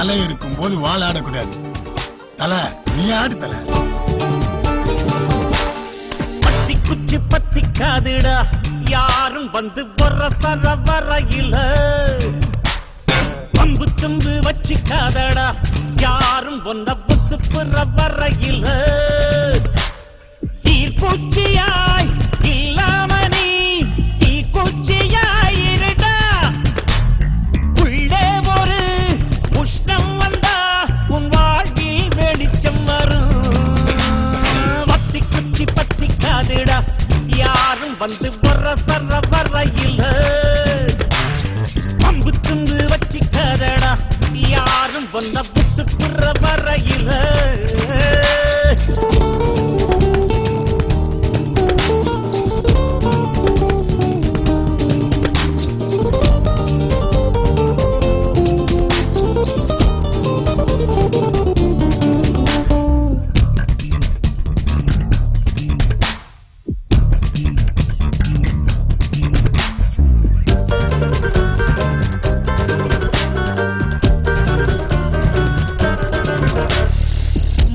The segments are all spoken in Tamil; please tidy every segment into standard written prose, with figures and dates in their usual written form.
தலை இருக்கும் போது வால் ஆடக்கூடாது. தலை நீ ஆடு தலை. பத்தி குச்சி பத்திக்காதுடா யாரும் வந்து வர சரவரையில. பம்பு தும்பு வச்சுக்காதடா யாரும் ஒன்ன புசு புற வரையில. ஈர்ப்பூச்சியாய் இல்லாம நீ தீக்குச்சியாய் இருடா. உள்ளே ஒரு உஷ்ணம் வந்தா உன் வாழ்வில் வெளிச்சம் வரும். வத்தி குச்சி பத்திக்காதுடா யாரும் வந்து வர சரவரையில. பம்பு துண்டு வச்சிக்காதடா யாரும் வந்த புசு புற வரையில.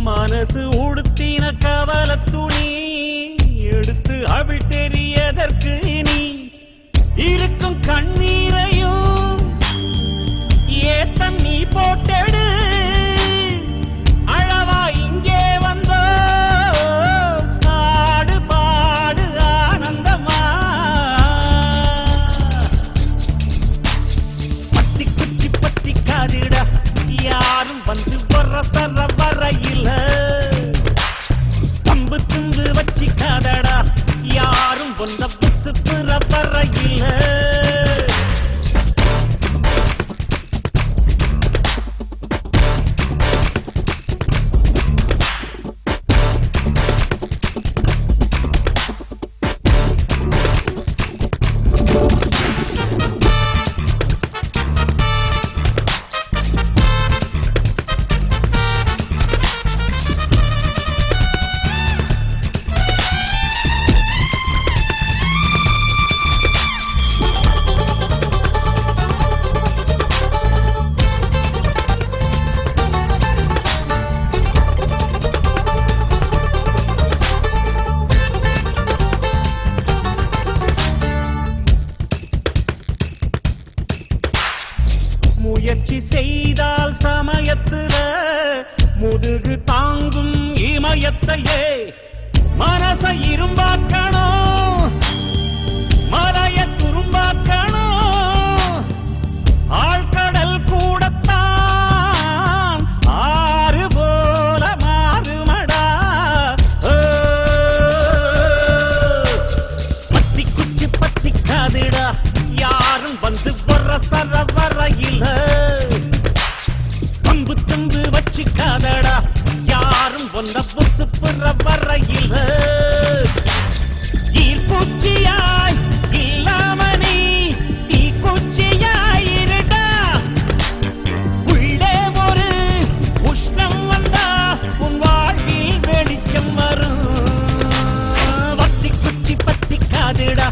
மனசு உடுத்தின கவல துணி எடுத்து அவள் தெரியதற்கு நீ இருக்கும் கண்ணீரையும் ஏத்தம் நீ போட்டெடு. அழவா இங்கே வந்தோ ஆடு பாடு ஆனந்தமா. பத்தி குச்சி பத்திக்காதுடா யாரும் வந்து வர சரவரையில. பம்பு தும்பு வச்சிக்காதடா யாரும் வந்த புசு புற வரையில. முயற்சி செய்தால் சமயத்துல முதுகு தாங்கும் இமயத்தையே. மனச இரும்பாக்கணும் மலைய துரும்பாக்கணும். ஆழ்கடல் கூடத்தான் ஆறு போல மாறுமடா. பத்தி குச்சி பத்திக்காதுடா யாரும் வந்து வர சரவரையில. பம்பு தும்பு வச்சிக்காதடா யாரும் வந்த புசு புற வரையில. ஈர்ப்பூச்சியாய் இல்லாம நீ தீக்குச்சியாய் இருடா. உள்ளே ஒரு உஷ்ணம் வந்தா உன் வாழ்வில் வெளிச்சம் வரும். வத்தி குச்சி பத்திக்காதுடா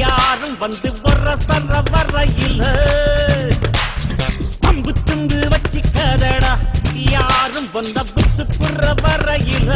யாரும் வந்து வர சரவரையில. பம்பு துண்டு வச்சிக்காதடா யாரும் வந்த புசு புற வரையில.